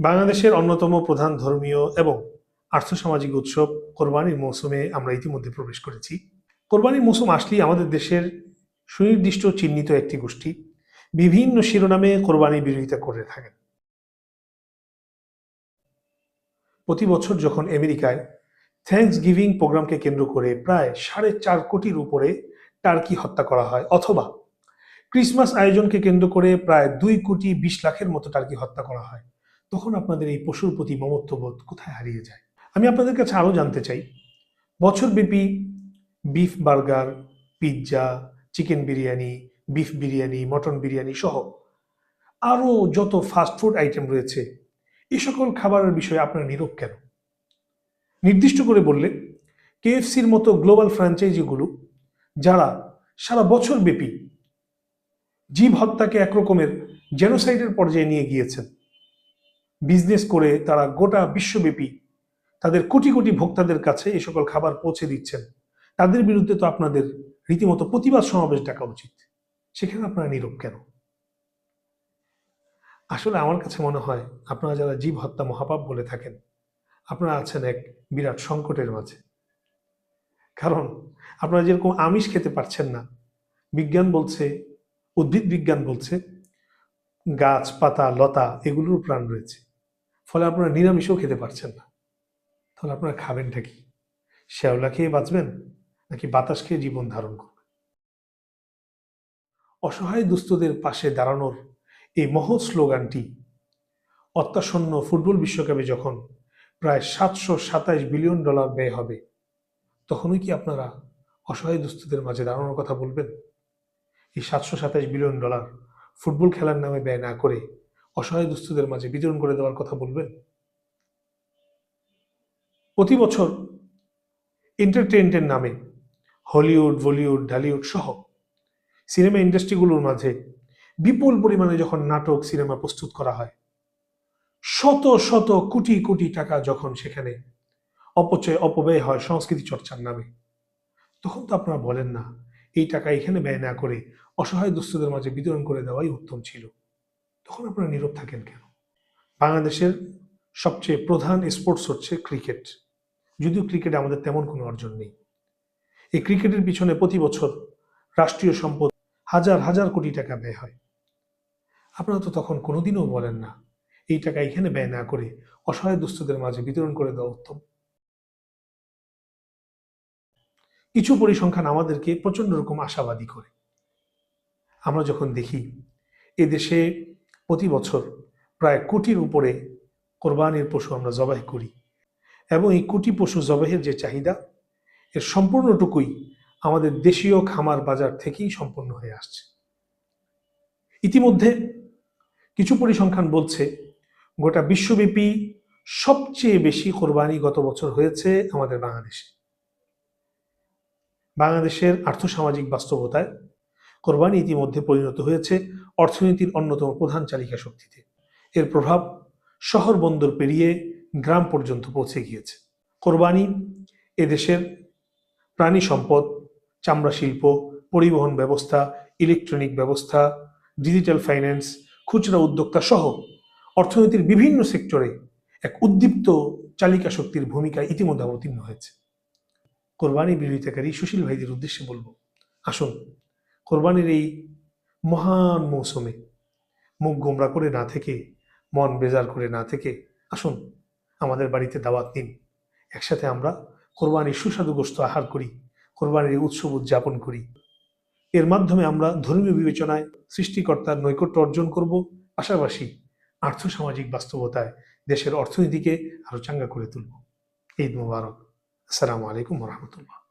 বাংলাদেশের অন্যতম প্রধান ধর্মীয় এবং আর্থসামাজিক উৎসব কোরবানির মৌসুমে আমরা ইতিমধ্যে প্রবেশ করেছি। কোরবানির মৌসুম আসলেই আমাদের দেশের সুনির্দিষ্ট চিহ্নিত একটি গোষ্ঠী বিভিন্ন শিরোনামে কোরবানির বিরোধিতা করে থাকেন। প্রতি বছর যখন আমেরিকায় থ্যাঙ্কস গিভিং প্রোগ্রামকে কেন্দ্র করে প্রায় 4.5 কোটির উপরে টার্কি হত্যা করা হয়, অথবা ক্রিসমাস আয়োজনকে কেন্দ্র করে প্রায় 2,20,00,000-এর মতো টার্কি হত্যা করা হয়, তখন আপনাদের এই পশুর প্রতি মমত্ববোধ কোথায় হারিয়ে যায়? আমি আপনাদের কাছে আরও জানতে চাই, বছরব্যাপী beef burger, pizza, chicken biryani, beef biryani, mutton biryani সহ আরও যত ফাস্টফুড আইটেম রয়েছে, এই সকল খাবারের বিষয়ে আপনারা নীরব কেন? নির্দিষ্ট করে বললে কেএফসির মতো গ্লোবাল ফ্র্যাঞ্চাইজিগুলো, যারা সারা বছর ব্যাপী জীব হত্যাকে একরকমের জেনোসাইডের পর্যায়ে নিয়ে গিয়েছেন, বিজনেস করে তারা গোটা বিশ্বব্যাপী তাদের কোটি কোটি ভোক্তাদের কাছে এই সকল খাবার পৌঁছে দিচ্ছেন, তাদের বিরুদ্ধে তো আপনাদের রীতিমতো প্রতিবাদ সমাবেশ ডাকা উচিত। সেখানে আপনারা নীরব কেন? আসলে আমার কাছে মনে হয়, আপনারা যারা জীব হত্যা মহাপাপ বলে থাকেন, আপনারা আছেন এক বিরাট সংকটের মাঝে। কারণ আপনারা যেরকম আমিষ খেতে পারছেন না, বিজ্ঞান বলছে, উদ্ভিদ বিজ্ঞান বলছে গাছ পাতা লতা এগুলোর প্রাণ রয়েছে, ফলে আপনারা নিরামিষও খেতে পারছেন না। তাহলে আপনারা খাবেনটা কি? শ্যাওলা খেয়ে বাঁচবেন, নাকি বাতাস খেয়ে জীবন ধারণ করবেন? অসহায় দুস্থদের পাশে দাঁড়ানোর এই মহৎ স্লোগানটি অত্যাসন্ন ফুটবল বিশ্বকাপে যখন প্রায় $727 বিলিয়ন ব্যয় হবে, তখনই কি আপনারা অসহায় দুস্থদের মাঝে দাঁড়ানোর কথা বলবেন? এই $727 বিলিয়ন ফুটবল খেলার নামে ব্যয় না করে অসহায় দুস্থদের মাঝে বিতরণ করে দেওয়ার কথা বলবেন? প্রতি বছর এন্টারটেইনমেন্টের নামে হলিউড, বলিউড, ঢালিউড সহ সিনেমা ইন্ডাস্ট্রিগুলোর মাঝে বিপুল পরিমাণে যখন নাটক সিনেমা প্রস্তুত করা হয়, শত শত কোটি কোটি টাকা যখন সেখানে অপব্যয় হয় সংস্কৃতি চর্চার নামে, তখন তো আপনারা বলেন না এই টাকা এখানে ব্যয় না করে অসহায় দুস্থদের মাঝে বিতরণ করে দেওয়াই উত্তম ছিল। তখন আপনারা নীরব থাকেন কেন? বাংলাদেশের সবচেয়ে প্রধান স্পোর্টস হচ্ছে ক্রিকেট। যদিও ক্রিকেটে আমাদের তেমন কোনো অর্জন নেই। এই ক্রিকেটের পিছনে প্রতি বছর রাষ্ট্রীয় সম্পদ হাজার হাজার কোটি টাকা ব্যয় হয়। আপনারা তো তখন কোনোদিনও বলেন না এই টাকা এখানে ব্যয় না করে অসহায় দুস্থদের মাঝে বিতরণ করে দেওয়া উত্তম। কিছু পরিসংখ্যান আমাদেরকে প্রচন্ড রকম আশাবাদী করে। আমরা যখন দেখি এদেশে প্রতি বছর প্রায় কোটির উপরে কোরবানির পশু আমরা জবাই করি, এবং এই কোটি পশু জবাইয়ের যে চাহিদা, এর সম্পূর্ণটুকুই আমাদের দেশীয় খামার বাজার থেকেই সম্পন্ন হয়ে আসছে। ইতিমধ্যে কিছু পরিসংখ্যান বলছে গোটা বিশ্বব্যাপী সবচেয়ে বেশি কোরবানি গত বছর হয়েছে আমাদের বাংলাদেশে। বাংলাদেশের আর্থসামাজিক বাস্তবতায় কোরবানি ইতিমধ্যে পরিণত হয়েছে অর্থনীতির অন্যতম প্রধান চালিকা শক্তিতে। এর প্রভাব শহর বন্দর পেরিয়ে গ্রাম পর্যন্ত পৌঁছে গিয়েছে। কোরবানি এদেশের প্রাণী সম্পদ, চামড়া শিল্প, পরিবহন ব্যবস্থা, ইলেকট্রনিক ব্যবস্থা, ডিজিটাল ফাইন্যান্স, খুচরা উদ্যোক্তা সহ অর্থনীতির বিভিন্ন সেক্টরে এক উদ্দীপ্ত চালিকা শক্তির ভূমিকা ইতিমধ্যে অবতীর্ণ হয়েছে। কোরবানি বিরোধিতাকারী সুশীল ভাইদের উদ্দেশ্যে বলবো, আসুন কোরবানির এই মহান মৌসুমে মুখ গোমরা করে না থেকে, মন বেজার করে না থেকে, আসুন আমাদের বাড়িতে দাওয়াত দিন। একসাথে আমরা কোরবানির সুস্বাদু গোশত আহার করি, কোরবানির উৎসব উদযাপন করি। এর মাধ্যমে আমরা ধর্মীয় বিবেচনায় সৃষ্টিকর্তার নৈকট্য অর্জন করব, পাশাপাশি আর্থসামাজিক বাস্তবতায় দেশের অর্থনীতিকে আরো চাঙ্গা করে তুলব। ঈদ মোবারক। আসসালামু আলাইকুম ওয়া রাহমাতুল্লাহ।